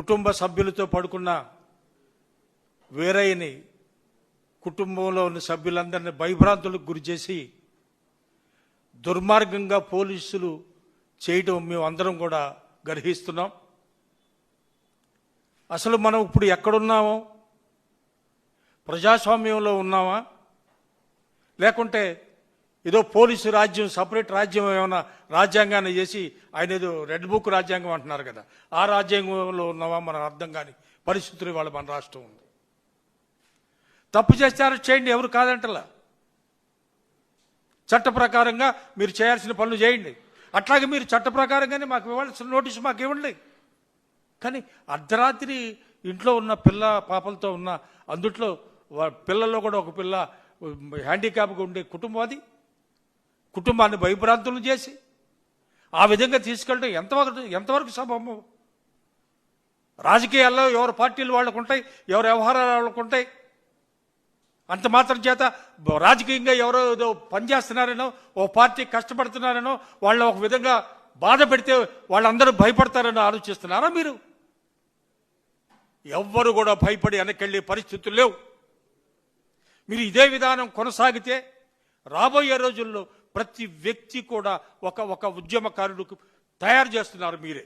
కుటుంబ సభ్యులతో పడుకున్న వేరైన కుటుంబంలో ఉన్న సభ్యులందరినీ భయభ్రాంతులకు గురి చేసి దుర్మార్గంగా పోలీసులు చేయడం మేము అందరం కూడా గర్హిస్తున్నాం. అసలు మనం ఇప్పుడు ఎక్కడున్నామో, ప్రజాస్వామ్యంలో ఉన్నామా, లేకుంటే ఏదో పోలీసు రాజ్యం సపరేట్ రాజ్యం ఏమైనా రాజ్యాంగాన్ని చేసి ఆయన ఏదో రెడ్ బుక్ రాజ్యాంగం అంటున్నారు కదా, ఆ రాజ్యాంగంలో ఉన్నామా మనకు అర్థం కాని పరిస్థితులు వాళ్ళ మన రాష్ట్రం ఉంది. తప్పు చేస్తే అరెస్ట్ చేయండి, ఎవరు కాదంటలా. చట్ట ప్రకారంగా మీరు చేయాల్సిన పనులు చేయండి. అట్లాగే మీరు చట్ట ప్రకారంగానే మాకు ఇవ్వాల్సిన నోటీసు మాకు ఇవ్వండి. కానీ అర్ధరాత్రి ఇంట్లో ఉన్న పిల్ల పాపలతో ఉన్న అందుట్లో పిల్లల్లో కూడా ఒక పిల్ల హ్యాండిక్యాప్గా ఉండే కుటుంబం, అది కుటుంబాన్ని భయభ్రాంతులు చేసి ఆ విధంగా తీసుకెళ్ళడం ఎంతవరకు సంభవం? రాజకీయాల్లో ఎవరి పార్టీలు వాళ్ళకు ఉంటాయి, ఎవరి వ్యవహారాలు వాళ్ళకు ఉంటాయి. అంత మాత్రం చేత రాజకీయంగా ఎవరో ఏదో పనిచేస్తున్నారనో, ఓ పార్టీ కష్టపడుతున్నారనో, వాళ్ళని ఒక విధంగా బాధ పెడితే వాళ్ళందరూ భయపడతారని ఆలోచిస్తున్నారా మీరు? ఎవ్వరు కూడా భయపడి వెనకెళ్ళే పరిస్థితులు లేవు. మీరు ఇదే విధానం కొనసాగితే రాబోయే రోజుల్లో ప్రతి వ్యక్తి కూడా ఒక ఉద్యమకారుడికి తయారు చేస్తున్నారు మీరే.